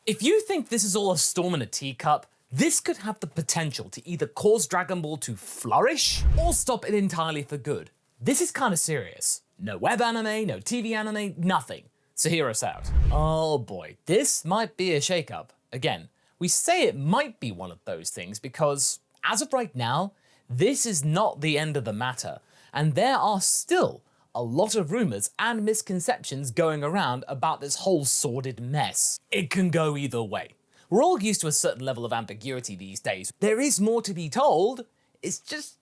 If you think this is all a storm in a teacup, this could have the potential to either cause Dragon Ball to flourish or stop it entirely for good. This is kind of serious. No web anime, no TV anime, nothing. So hear us out. Oh boy, this might be a shakeup. Again, we say it might be one of those things because, as of right now, this is not the end of the matter, and there are still a lot of rumors and misconceptions going around about this whole sordid mess. It can go either way. We're all used to a certain level of ambiguity these days. There is more to be told, it's just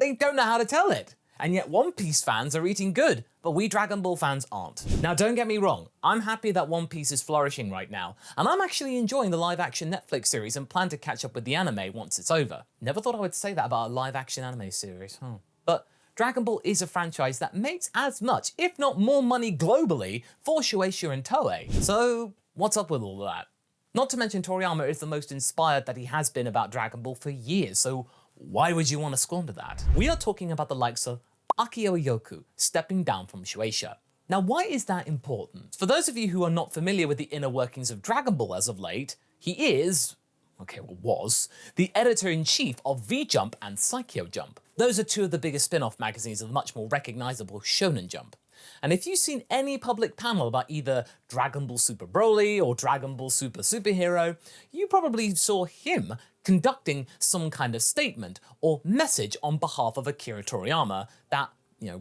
they don't know how to tell it. And yet One Piece fans are eating good, but we Dragon Ball fans aren't. Now don't get me wrong, I'm happy that One Piece is flourishing right now, and I'm actually enjoying the live action Netflix series and plan to catch up with the anime once it's over. Never thought I would say that about a live action anime series, But Dragon Ball is a franchise that makes as much, if not more money globally for Shueisha and Toei. So what's up with all that? Not to mention Toriyama is the most inspired that he has been about Dragon Ball for years, so why would you want to squander that? We are talking about the likes of Akio Iyoku stepping down from Shueisha. Now why is that important? For those of you who are not familiar with the inner workings of Dragon Ball as of late, he is, was, the editor-in-chief of V-Jump and Psycho Jump. Those are two of the biggest spin-off magazines of the much more recognizable Shonen Jump. And if you've seen any public panel about either Dragon Ball Super Broly or Dragon Ball Super Superhero, you probably saw him conducting some kind of statement or message on behalf of Akira Toriyama that,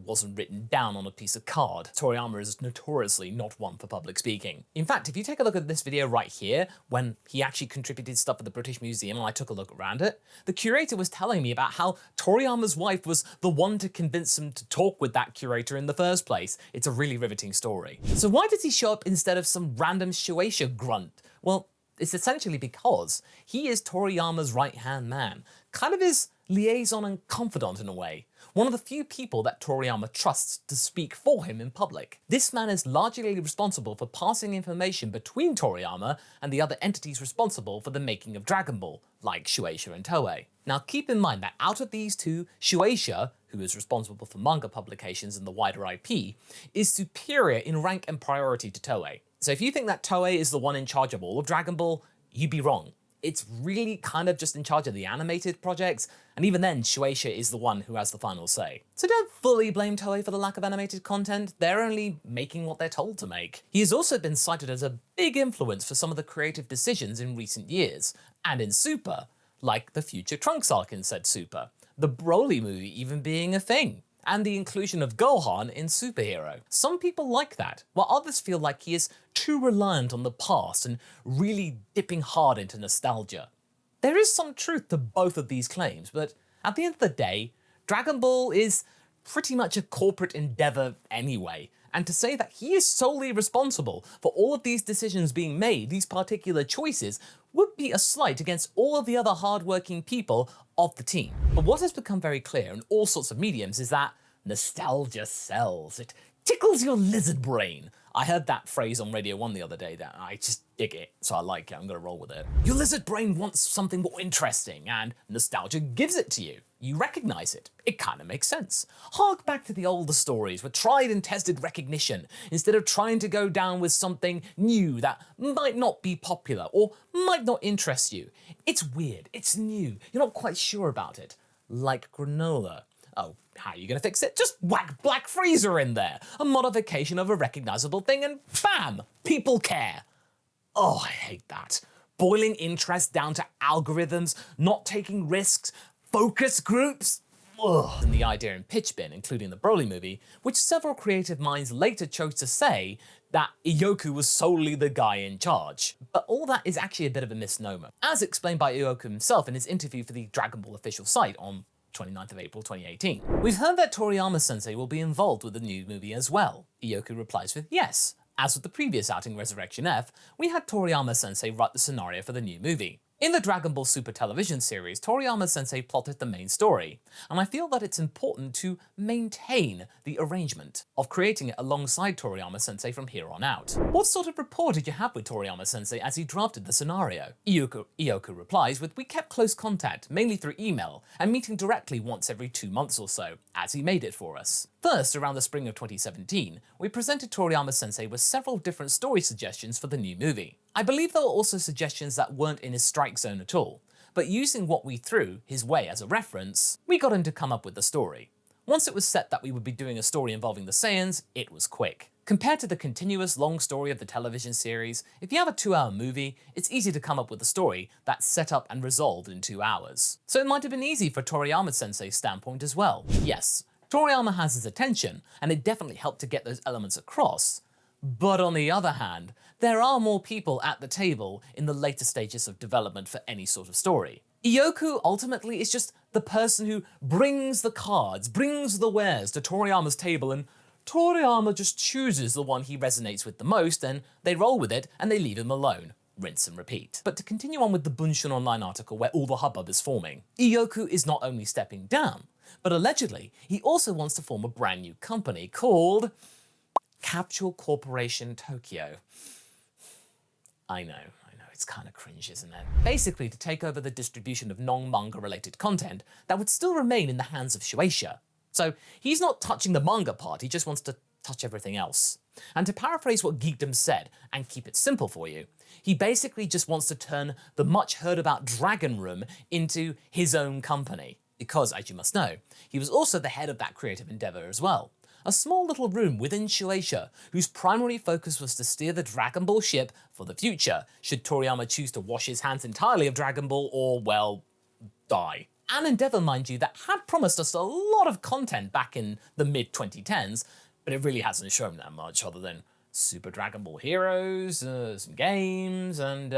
wasn't written down on a piece of card. Toriyama is notoriously not one for public speaking. In fact, if you take a look at this video right here, when he actually contributed stuff at the British Museum and I took a look around it, the curator was telling me about how Toriyama's wife was the one to convince him to talk with that curator in the first place. It's a really riveting story. So why does he show up instead of some random Shueisha grunt? Well, it's essentially because he is Toriyama's right-hand man, kind of his liaison and confidant in a way. One of the few people that Toriyama trusts to speak for him in public. This man is largely responsible for passing information between Toriyama and the other entities responsible for the making of Dragon Ball, like Shueisha and Toei. Now keep in mind that out of these two, Shueisha, who is responsible for manga publications and the wider IP, is superior in rank and priority to Toei. So if you think that Toei is the one in charge of all of Dragon Ball, you'd be wrong. It's really kind of just in charge of the animated projects, and even then Shueisha is the one who has the final say. So don't fully blame Toei for the lack of animated content, they're only making what they're told to make. He has also been cited as a big influence for some of the creative decisions in recent years, and in Super, like the Future Trunks arc in said Super, the Broly movie even being a thing, and the inclusion of Gohan in Superhero. Some people like that, while others feel like he is too reliant on the past and really dipping hard into nostalgia. There is some truth to both of these claims, but at the end of the day, Dragon Ball is pretty much a corporate endeavor anyway, and to say that he is solely responsible for all of these decisions being made, these particular choices, would be a slight against all of the other hardworking people of the team. But what has become very clear in all sorts of mediums is that nostalgia sells. It tickles your lizard brain. I heard that phrase on Radio 1 the other day that I just dig it, so I like it, I'm gonna roll with it. Your lizard brain wants something more interesting, and nostalgia gives it to you. You recognize it. It kind of makes sense. Hark back to the older stories with tried and tested recognition, instead of trying to go down with something new that might not be popular or might not interest you. It's weird, it's new, you're not quite sure about it. Like granola. Oh, how are you gonna fix it? Just whack Black Freezer in there. A modification of a recognizable thing and bam, people care. Oh, I hate that. Boiling interest down to algorithms, not taking risks, focus groups. Ugh. And the idea in Pitch Bin, including the Broly movie, which several creative minds later chose to say that Iyoku was solely the guy in charge. But all that is actually a bit of a misnomer, as explained by Iyoku himself in his interview for the Dragon Ball official site on 29th of April 2018. We've heard that Toriyama-sensei will be involved with the new movie as well. Iyoku replies with yes. As with the previous outing Resurrection F, we had Toriyama-sensei write the scenario for the new movie. In the Dragon Ball Super television series, Toriyama-sensei plotted the main story, and I feel that it's important to maintain the arrangement of creating it alongside Toriyama-sensei from here on out. What sort of rapport did you have with Toriyama-sensei as he drafted the scenario? Iyoku replies with, we kept close contact, mainly through email, and meeting directly once every 2 months or so, as he made it for us. First, around the spring of 2017, we presented Toriyama-sensei with several different story suggestions for the new movie. I believe there were also suggestions that weren't in his strike zone at all, but using what we threw his way as a reference, we got him to come up with the story. Once it was set that we would be doing a story involving the Saiyans, it was quick. Compared to the continuous long story of the television series, if you have a 2-hour movie, it's easy to come up with a story that's set up and resolved in 2 hours. So it might have been easy for Toriyama-sensei's standpoint as well. Yes, Toriyama has his attention, and it definitely helped to get those elements across. But on the other hand, there are more people at the table in the later stages of development for any sort of story. Iyoku ultimately is just the person who brings the cards, brings the wares to Toriyama's table, and Toriyama just chooses the one he resonates with the most, and they roll with it and they leave him alone. Rinse and repeat. But to continue on with the Bunshun Online article where all the hubbub is forming, Iyoku is not only stepping down, but allegedly he also wants to form a brand new company called Capsule Corporation Tokyo. I know, it's kind of cringe, isn't it? Basically to take over the distribution of non-manga related content that would still remain in the hands of Shueisha. So he's not touching the manga part, he just wants to touch everything else. And to paraphrase what Geekdom said, and keep it simple for you, he basically just wants to turn the much heard about Dragon Room into his own company. Because, as you must know, he was also the head of that creative endeavor as well. A small little room within Shueisha, whose primary focus was to steer the Dragon Ball ship for the future, should Toriyama choose to wash his hands entirely of Dragon Ball or, well, die. An endeavor, mind you, that had promised us a lot of content back in the mid-2010s, but it really hasn't shown that much other than Super Dragon Ball Heroes, some games, and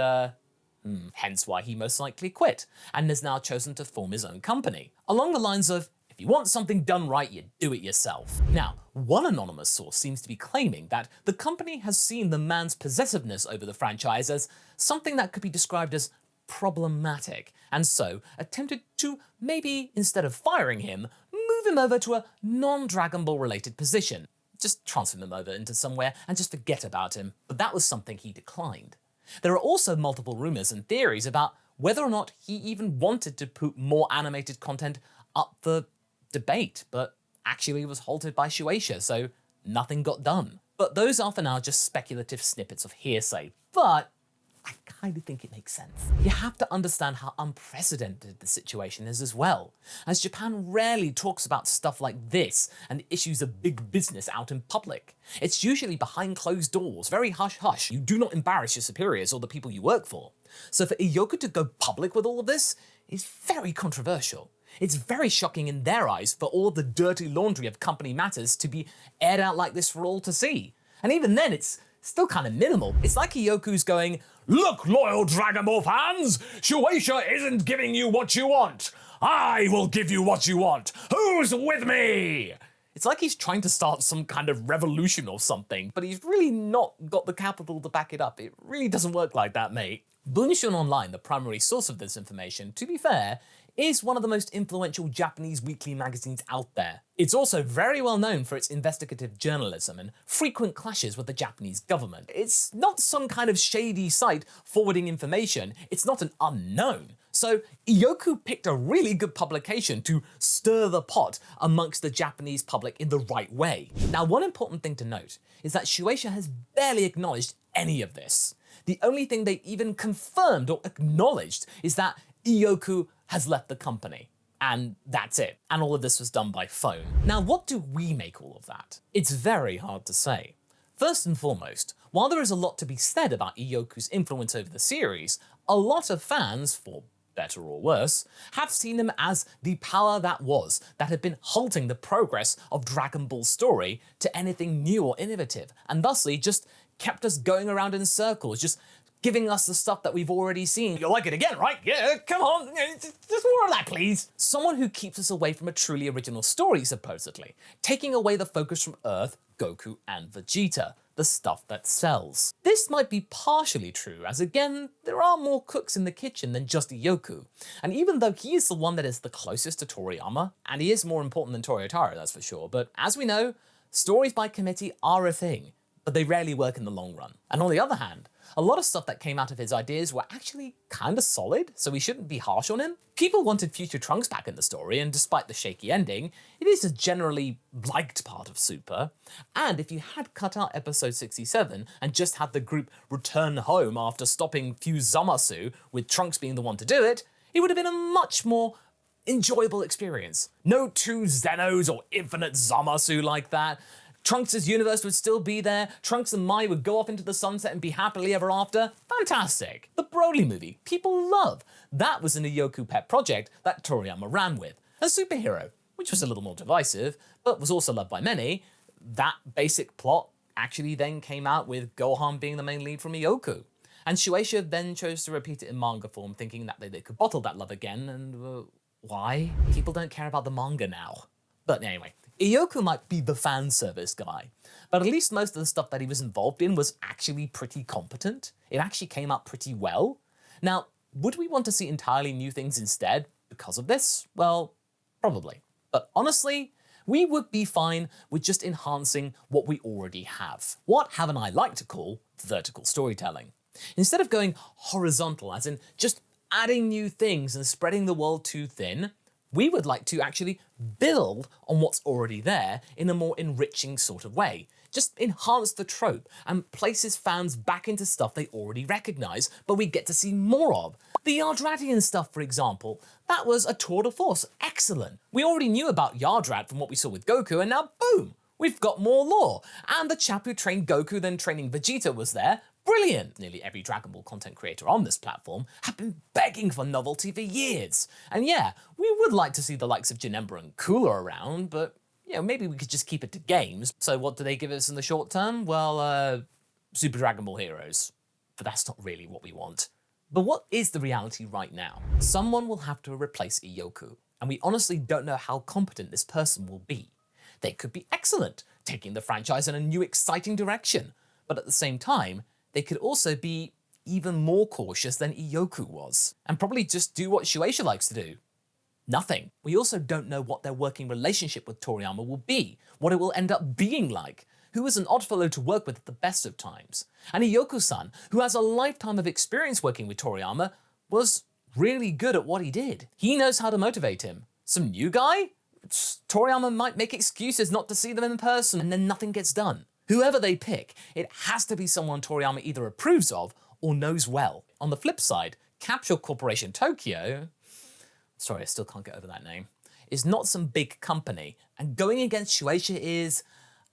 hence why he most likely quit, and has now chosen to form his own company. Along the lines of, if you want something done right, you do it yourself. Now, one anonymous source seems to be claiming that the company has seen the man's possessiveness over the franchise as something that could be described as problematic, and so attempted to maybe, instead of firing him, move him over to a non-Dragon Ball related position. Just transfer him over into somewhere and just forget about him. But that was something he declined. There are also multiple rumors and theories about whether or not he even wanted to put more animated content up the debate, but actually was halted by Shueisha, so nothing got done. But those are for now just speculative snippets of hearsay, but I kind of think it makes sense. You have to understand how unprecedented the situation is as well, as Japan rarely talks about stuff like this and the issues of big business out in public. It's usually behind closed doors, very hush-hush. You do not embarrass your superiors or the people you work for. So for Iyoku to go public with all of this is very controversial. It's very shocking in their eyes for all of the dirty laundry of company matters to be aired out like this for all to see. And even then, it's still kind of minimal. It's like Iyoku's going, "Look, loyal Dragon Ball fans, Shueisha isn't giving you what you want. I will give you what you want. Who's with me?" It's like he's trying to start some kind of revolution or something, but he's really not got the capital to back it up. It really doesn't work like that, mate. Bunshun Online, the primary source of this information, to be fair, is one of the most influential Japanese weekly magazines out there. It's also very well known for its investigative journalism and frequent clashes with the Japanese government. It's not some kind of shady site forwarding information, it's not an unknown. So Iyoku picked a really good publication to stir the pot amongst the Japanese public in the right way. Now, one important thing to note is that Shueisha has barely acknowledged any of this. The only thing they even confirmed or acknowledged is that Iyoku has left the company. And that's it. And all of this was done by phone. Now, what do we make all of that? It's very hard to say. First and foremost, while there is a lot to be said about Iyoku's influence over the series, a lot of fans, for better or worse, have seen him as the power that was, that had been halting the progress of Dragon Ball's story to anything new or innovative, and thusly just kept us going around in circles, just giving us the stuff that we've already seen. You'll like it again, right? Yeah, come on, just more of that, please. Someone who keeps us away from a truly original story, supposedly, taking away the focus from Earth, Goku, and Vegeta, the stuff that sells. This might be partially true, as again, there are more cooks in the kitchen than just Iyoku. And even though he is the one that is the closest to Toriyama, and he is more important than Toyotaro, that's for sure, but as we know, stories by committee are a thing, but they rarely work in the long run. And on the other hand, A lot of stuff that came out of his ideas were actually kinda solid, so we shouldn't be harsh on him. People wanted future Trunks back in the story, and despite the shaky ending, it is a generally liked part of Super. And if you had cut out episode 67 and just had the group return home after stopping Fuse Zamasu, with Trunks being the one to do it, it would have been a much more enjoyable experience. No two Zenos or infinite Zamasu like that. Trunks' universe would still be there, Trunks and Mai would go off into the sunset and be happily ever after. Fantastic. The Broly movie, people love. That was an Iyoku pet project that Toriyama ran with. A superhero, which was a little more divisive, but was also loved by many. That basic plot actually then came out with Gohan being the main lead from Iyoku. And Shueisha then chose to repeat it in manga form, thinking that they could bottle that love again, and why? People don't care about the manga now. But anyway, Iyoku might be the fan service guy, but at least most of the stuff that he was involved in was actually pretty competent. It actually came out pretty well. Now, would we want to see entirely new things instead because of this? Well, probably. But honestly, we would be fine with just enhancing what we already have. What haven't I like to call vertical storytelling? Instead of going horizontal, as in just adding new things and spreading the world too thin, we would like to actually build on what's already there in a more enriching sort of way. Just enhance the trope and places fans back into stuff they already recognize, but we get to see more of. The Yardratian stuff, for example, that was a tour de force, excellent. We already knew about Yardrad from what we saw with Goku, and now boom, we've got more lore. And the chap who trained Goku then training Vegeta was there. Brilliant! Nearly every Dragon Ball content creator on this platform have been begging for novelty for years. And yeah, we would like to see the likes of Janemba and Cooler around, but maybe we could just keep it to games. So what do they give us in the short term? Well, Super Dragon Ball Heroes. But that's not really what we want. But what is the reality right now? Someone will have to replace Iyoku, and we honestly don't know how competent this person will be. They could be excellent, taking the franchise in a new exciting direction, but at the same time, they could also be even more cautious than Iyoku was, and probably just do what Shueisha likes to do. Nothing. We also don't know what their working relationship with Toriyama will be, what it will end up being like, who is an oddfellow to work with at the best of times. And Iyoku-san, who has a lifetime of experience working with Toriyama, was really good at what he did. He knows how to motivate him. Some new guy? Toriyama might make excuses not to see them in person, and then nothing gets done. Whoever they pick, it has to be someone Toriyama either approves of or knows well. On the flip side, Capsule Corporation Tokyo, sorry, I still can't get over that name, is not some big company, and going against Shueisha is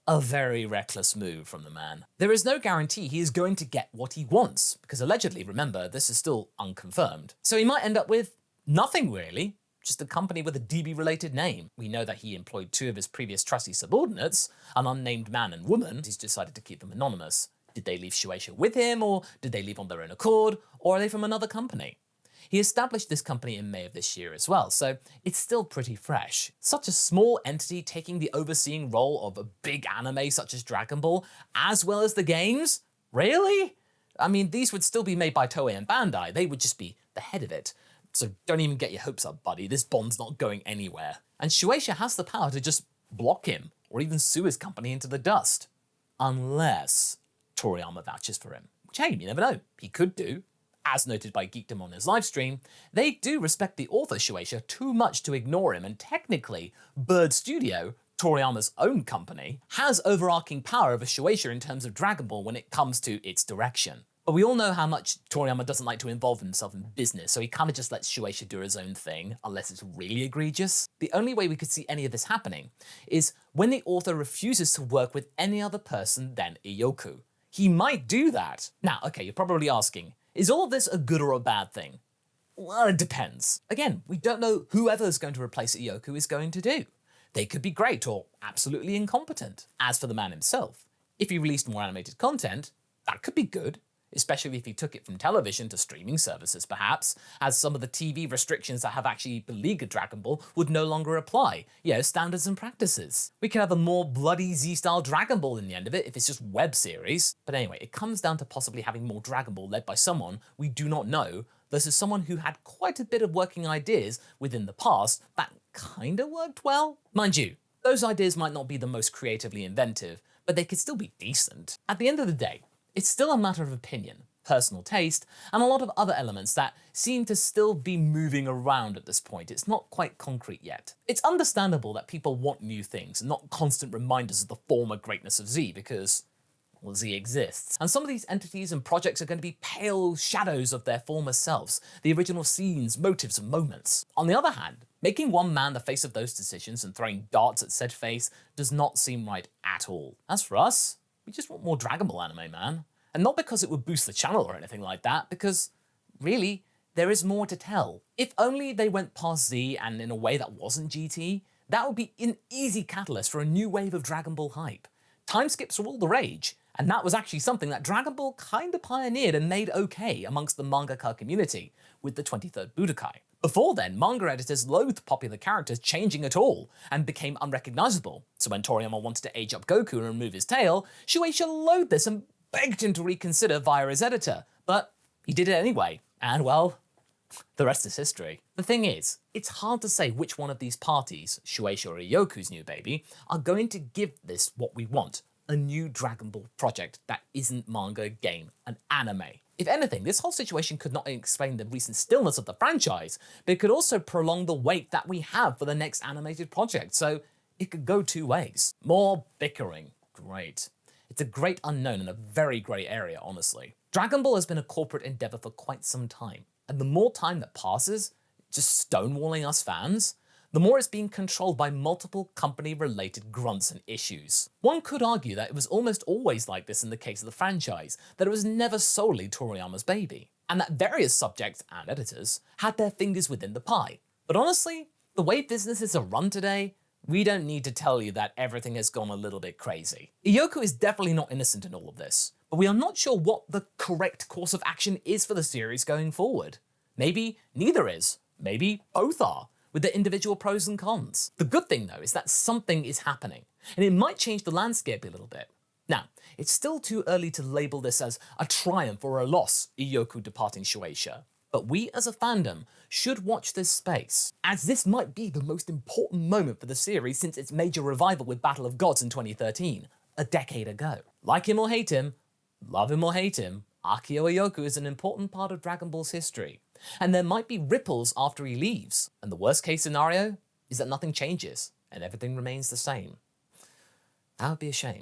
a very reckless move from the man. There is no guarantee he is going to get what he wants, because allegedly, remember, this is still unconfirmed. So he might end up with nothing really. Just a company with a DB-related name. We know that he employed two of his previous trusty subordinates, an unnamed man and woman. He's decided to keep them anonymous. Did they leave Shueisha with him, or did they leave on their own accord, or are they from another company? He established this company in May of this year as well, so it's still pretty fresh. Such a small entity taking the overseeing role of a big anime such as Dragon Ball, as well as the games? Really? I mean, these would still be made by Toei and Bandai. They would just be the head of it. So don't even get your hopes up, buddy. This bond's not going anywhere. And Shueisha has the power to just block him, or even sue his company into the dust. Unless Toriyama vouches for him. Which, hey, you never know. He could do. As noted by Geekdom on his livestream, they do respect the author Shueisha too much to ignore him, and technically, Bird Studio, Toriyama's own company, has overarching power over Shueisha in terms of Dragon Ball when it comes to its direction. But we all know how much Toriyama doesn't like to involve himself in business, so he kind of just lets Shueisha do his own thing, unless it's really egregious. The only way we could see any of this happening is when the author refuses to work with any other person than Iyoku. He might do that. Now, okay, you're probably asking, is all of this a good or a bad thing? Well, it depends. Again, we don't know whoever's going to replace Iyoku is going to do. They could be great or absolutely incompetent. As for the man himself, if he released more animated content, that could be good. Especially if he took it from television to streaming services perhaps, as some of the TV restrictions that have actually beleaguered Dragon Ball would no longer apply. Standards and practices. We could have a more bloody Z-style Dragon Ball in the end of it if it's just web series. But anyway, it comes down to possibly having more Dragon Ball led by someone we do not know versus someone who had quite a bit of working ideas within the past that kinda worked well. Mind you, those ideas might not be the most creatively inventive, but they could still be decent. At the end of the day, it's still a matter of opinion, personal taste, and a lot of other elements that seem to still be moving around at this point. It's not quite concrete yet. It's understandable that people want new things and not constant reminders of the former greatness of Z because, well, Z exists. And some of these entities and projects are going to be pale shadows of their former selves, the original scenes, motives, and moments. On the other hand, making one man the face of those decisions and throwing darts at said face does not seem right at all. As for us, we just want more Dragon Ball anime, man. And not because it would boost the channel or anything like that, because really, there is more to tell. If only they went past Z and in a way that wasn't GT, that would be an easy catalyst for a new wave of Dragon Ball hype. Time skips are all the rage, and that was actually something that Dragon Ball kinda pioneered and made okay amongst the mangaka community with the 23rd Budokai. Before then, manga editors loathed popular characters changing at all and became unrecognizable. So when Toriyama wanted to age up Goku and remove his tail, Shueisha loathed this and begged him to reconsider via his editor. But he did it anyway, and well, the rest is history. The thing is, it's hard to say which one of these parties, Shueisha or Iyoku's new baby, are going to give this what we want, a new Dragon Ball project that isn't manga, game, and anime. If anything, this whole situation could not only explain the recent stillness of the franchise, but it could also prolong the wait that we have for the next animated project, so it could go two ways. More bickering, great. It's a great unknown and a very grey area, honestly. Dragon Ball has been a corporate endeavour for quite some time, and the more time that passes, just stonewalling us fans, the more it's being controlled by multiple company-related grunts and issues. One could argue that it was almost always like this in the case of the franchise, that it was never solely Toriyama's baby, and that various subjects and editors had their fingers within the pie. But honestly, the way businesses are run today, we don't need to tell you that everything has gone a little bit crazy. Iyoku is definitely not innocent in all of this, but we are not sure what the correct course of action is for the series going forward. Maybe neither is, maybe both are, with their individual pros and cons. The good thing though is that something is happening, and it might change the landscape a little bit. Now, it's still too early to label this as a triumph or a loss, Iyoku departing Shueisha, but we as a fandom should watch this space, as this might be the most important moment for the series since its major revival with Battle of Gods in 2013, a decade ago. Like him or hate him, love him or hate him, Akio Iyoku is an important part of Dragon Ball's history, and there might be ripples after he leaves, and the worst case scenario is that nothing changes and everything remains the same. That would be a shame.